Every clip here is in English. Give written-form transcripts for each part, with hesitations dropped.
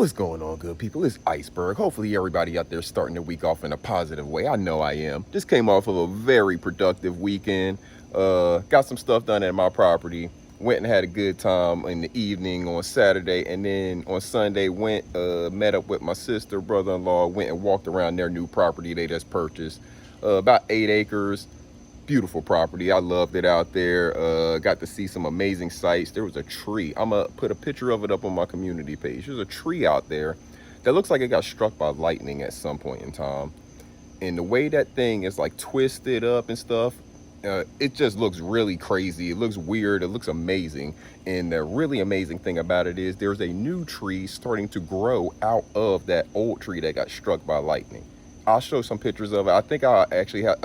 What's going on, good people? It's Iceberg. Hopefully everybody out there starting the week off in a positive way. I know I am. Just came off of a very productive weekend. Got some stuff done at my property. Went and had a good time in the evening on Saturday, and then on Sunday met up with my sister, brother-in-law, went and walked around their new property they just purchased. About 8 acres. Beautiful property. I loved it out there. Got to see some amazing sights. There was a tree. I'm gonna put a picture of it up on my community page. There's a tree out there that looks like it got struck by lightning at some point in time, and the way that thing is like twisted up and stuff, it just looks really crazy. It looks weird. It looks amazing. And the really amazing thing about it is there's a new tree starting to grow out of that old tree that got struck by lightning. I'll show some pictures of it. I think I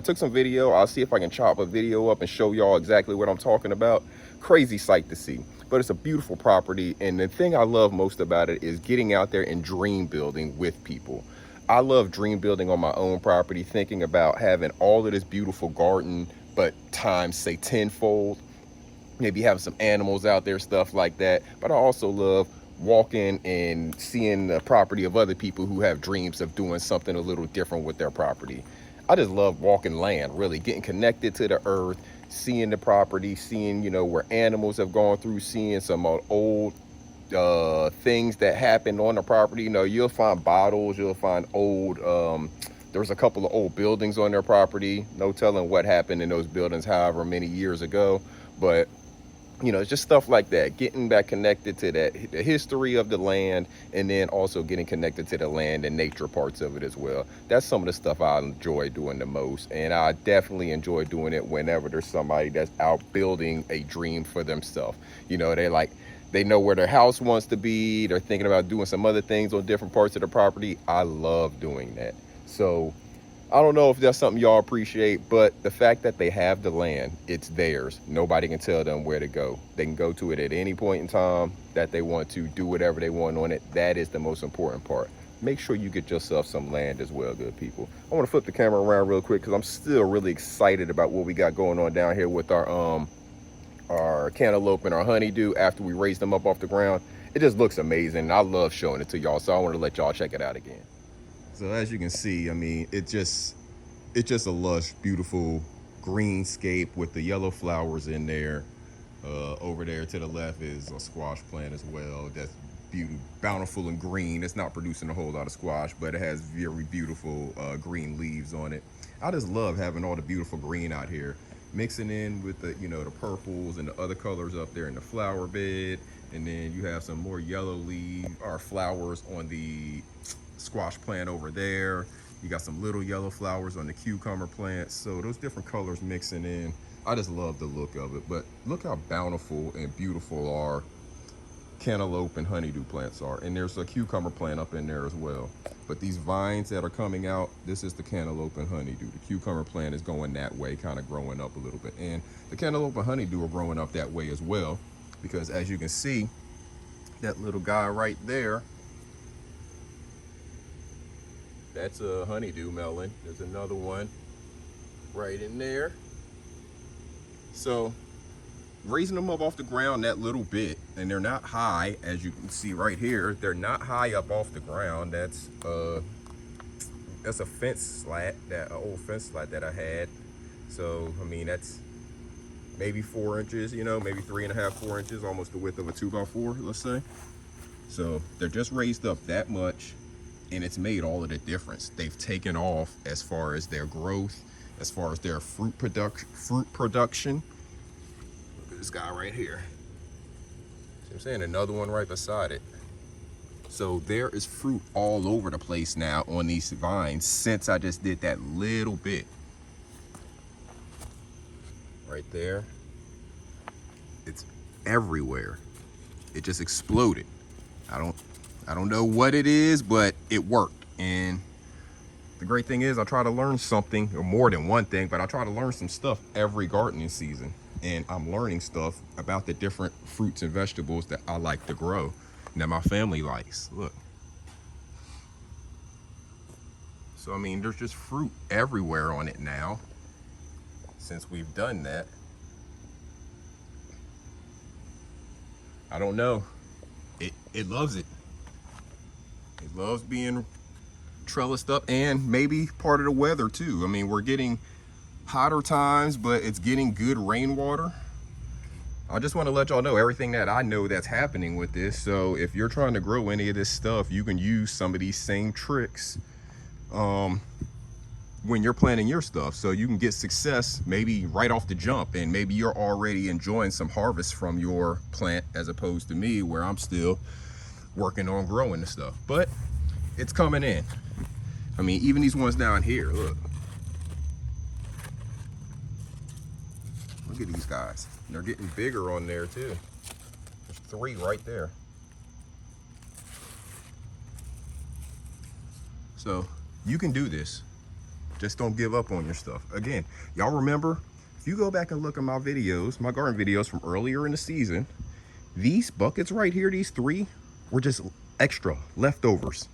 took some video. I'll see if I can chop a video up and show y'all exactly what I'm talking about. Crazy sight to see, but it's a beautiful property. And the thing I love most about it is getting out there and dream building with people. I love dream building on my own property, thinking about having all of this beautiful garden, but times say tenfold. Maybe having some animals out there, stuff like that. But I also love walking and seeing the property of other people who have dreams of doing something a little different with their property. I just love walking land, really getting connected to the earth, seeing the property, seeing, where animals have gone through, seeing some old things that happened on the property. You'll find bottles, you'll find old, there's a couple of old buildings on their property. No telling what happened in those buildings however many years ago, but it's just stuff like that, getting back connected to the history of the land, and then also getting connected to the land and nature parts of it as well. That's some of the stuff I enjoy doing the most, and I definitely enjoy doing it whenever there's somebody that's out building a dream for themselves. They know where their house wants to be. They're thinking about doing some other things on different parts of the property. I love doing that. So I don't know if that's something y'all appreciate, but the fact that they have the land, it's theirs. Nobody can tell them where to go. They can go to it at any point in time that they want to, do whatever they want on it. That is the most important part. Make sure you get yourself some land as well, good people. I want to flip the camera around real quick because I'm still really excited about what we got going on down here with our cantaloupe and our honeydew after we raise them up off the ground. It just looks amazing. I love showing it to y'all, so I want to let y'all check it out again. So as you can see, it's just a lush, beautiful greenscape with the yellow flowers in there. Over there to the left is a squash plant as well. That's bountiful and green. It's not producing a whole lot of squash, but it has very beautiful green leaves on it. I just love having all the beautiful green out here, mixing in with the the purples and the other colors up there in the flower bed, and then you have some more yellow leaf or flowers on the squash plant over there. You got some little yellow flowers on the cucumber plants. So those different colors mixing in, I just love the look of it. But look how bountiful and beautiful our cantaloupe and honeydew plants are. And there's a cucumber plant up in there as well. But these vines that are coming out, this is the cantaloupe and honeydew. The cucumber plant is going that way, kind of growing up a little bit. And the cantaloupe and honeydew are growing up that way as well, because as you can see, that little guy right there, that's a honeydew melon. There's another one right in there. So raising them up off the ground that little bit, and they're not high, as you can see right here. They're not high up off the ground. That's a fence slat, an old fence slat that I had. So that's maybe 4 inches, maybe 3.5, 4 inches, almost the width of a 2x4, let's say. So they're just raised up that much, and it's made all of the difference. They've taken off as far as their growth, as far as their fruit production. Look at this guy right here. See what I'm saying? Another one right beside it. So there is fruit all over the place now on these vines since I just did that little bit. Right there. It's everywhere. It just exploded. I don't know what it is, but it worked. And the great thing is I try to learn something, or more than one thing, but I try to learn some stuff every gardening season. And I'm learning stuff about the different fruits and vegetables that I like to grow and that my family likes. Look. So, there's just fruit everywhere on it now since we've done that. I don't know. It loves it. It loves being trellised up, and maybe part of the weather too. I mean, we're getting hotter times, but it's getting good rainwater. I just want to let y'all know everything that I know that's happening with this. So if you're trying to grow any of this stuff, you can use some of these same tricks when you're planting your stuff, so you can get success maybe right off the jump, and maybe you're already enjoying some harvest from your plant, as opposed to me where I'm still working on growing the stuff. But it's coming in. I mean, even these ones down here, look at these guys. They're getting bigger on there too. There's 3 right there. So you can do this. Just don't give up on your stuff. Again, y'all remember, if you go back and look at my videos, my garden videos from earlier in the season, these buckets right here, these 3, were just extra leftovers.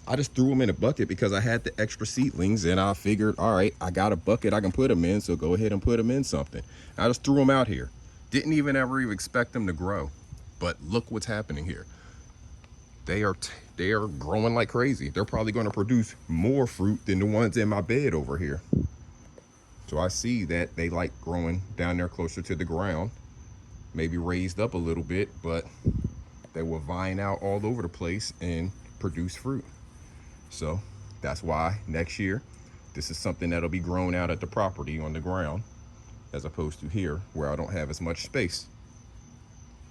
I just threw them in a bucket because I had the extra seedlings, and I figured, all right, I got a bucket I can put them in, so go ahead and put them in something. I just threw them out here. Didn't even expect them to grow, but look what's happening here. They are growing like crazy. They're probably going to produce more fruit than the ones in my bed over here. So I see that they like growing down there closer to the ground, maybe raised up a little bit, but they will vine out all over the place and produce fruit. So that's why next year, this is something that'll be grown out at the property on the ground, as opposed to here where I don't have as much space.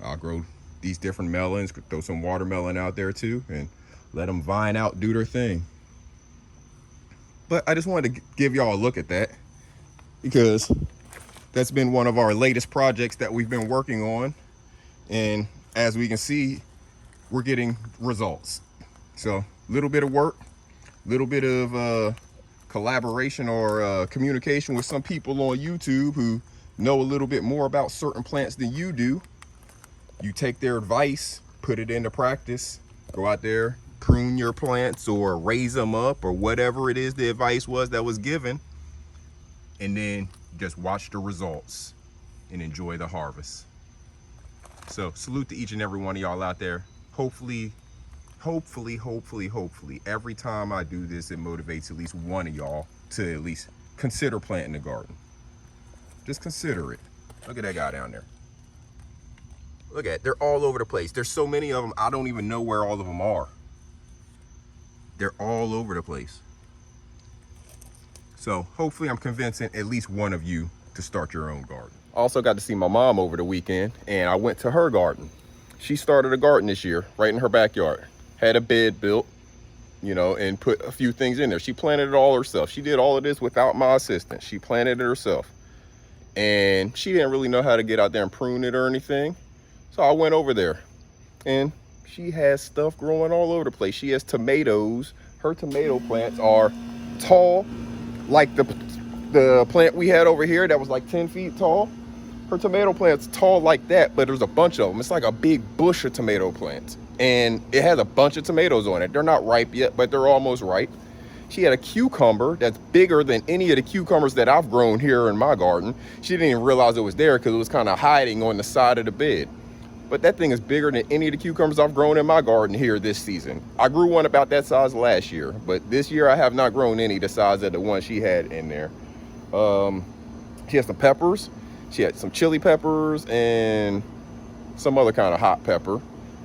I'll grow these different melons, throw some watermelon out there too, and let them vine out, do their thing. But I just wanted to give y'all a look at that, because that's been one of our latest projects that we've been working on. And as we can see, we're getting results. So a little bit of work, a little bit of collaboration or communication with some people on YouTube who know a little bit more about certain plants than you do. You take their advice, put it into practice, go out there, prune your plants or raise them up or whatever it is the advice was that was given, and then just watch the results and enjoy the harvest. So salute to each and every one of y'all out there. Hopefully, every time I do this, it motivates at least one of y'all to at least consider planting a garden. Just consider it. Look at that guy down there. Look at it, they're all over the place. There's so many of them, I don't even know where all of them are. They're all over the place. So hopefully I'm convincing at least one of you to start your own garden. Also got to see my mom over the weekend, and I went to her garden. She started a garden this year right in her backyard. Had a bed built, you know, and put a few things in there. She planted it all herself. She did all of this without my assistance. She planted it herself. And she didn't really know how to get out there and prune it or anything. So I went over there, and she has stuff growing all over the place. She has tomatoes. Her tomato plants are tall, like the plant we had over here that was like 10 feet tall. Her tomato plant's tall like that, but there's a bunch of them. It's like a big bush of tomato plants, and it has a bunch of tomatoes on it. They're not ripe yet, but they're almost ripe. She had a cucumber that's bigger than any of the cucumbers that I've grown here in my garden. She didn't even realize it was there because it was kind of hiding on the side of the bed. But that thing is bigger than any of the cucumbers I've grown in my garden here this season. I grew one about that size last year, but this year I have not grown any the size of the one she had in there. She has some peppers. She had some chili peppers and some other kind of hot pepper.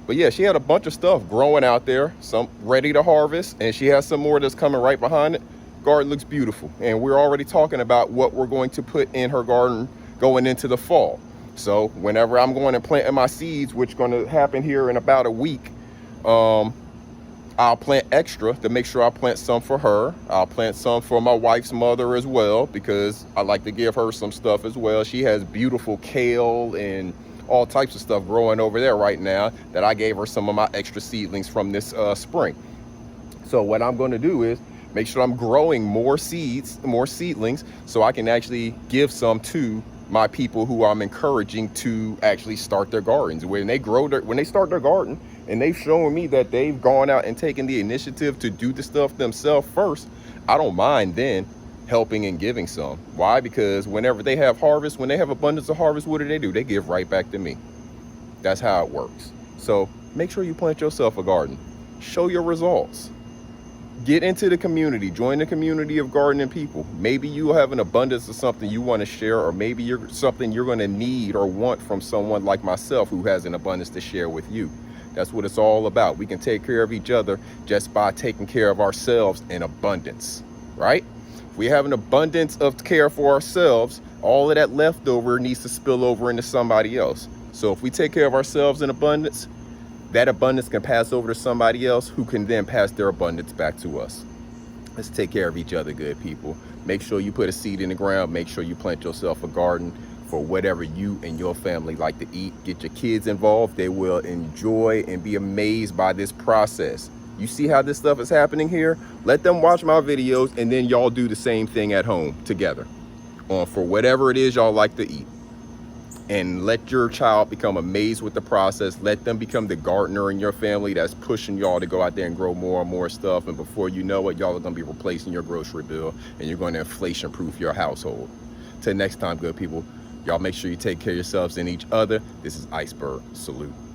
But yeah, she had a bunch of stuff growing out there, some ready to harvest, and she has some more that's coming right behind it. Garden looks beautiful, and we're already talking about what we're going to put in her garden going into the fall. So whenever I'm going and planting my seeds, which is going to happen here in about a week, I'll plant extra to make sure I plant some for her. I'll plant some for my wife's mother as well, because I like to give her some stuff as well. She has beautiful kale and all types of stuff growing over there right now that I gave her some of my extra seedlings from this spring. So what I'm going to do is make sure I'm growing more seeds, more seedlings, so I can actually give some to my people who I'm encouraging to actually start their gardens. When they start their garden and they've shown me that they've gone out and taken the initiative to do the stuff themselves first, I don't mind then helping and giving some. Why? Because whenever they have harvest, when they have abundance of harvest, what do? They give right back to me. That's how it works. So make sure you plant yourself a garden. Show your results. Get into the community, join the community of gardening people. Maybe you have an abundance of something you want to share, or maybe you're something you're going to need or want from someone like myself who has an abundance to share with you. That's what it's all about. We can take care of each other just by taking care of ourselves in abundance, right? If we have an abundance of care for ourselves, all of that leftover needs to spill over into somebody else. So if we take care of ourselves in abundance, that abundance can pass over to somebody else who can then pass their abundance back to us. Let's take care of each other, good people. Make sure you put a seed in the ground. Make sure you plant yourself a garden for whatever you and your family like to eat. Get your kids involved. They will enjoy and be amazed by this process. You see how this stuff is happening here? Let them watch my videos, and then y'all do the same thing at home together for whatever it is y'all like to eat. And let your child become amazed with the process. Let them become the gardener in your family that's pushing y'all to go out there and grow more and more stuff. And before you know it, y'all are going to be replacing your grocery bill, and you're going to inflation proof your household. Till next time, good people, y'all make sure you take care of yourselves and each other. This is Iceberg. Salute.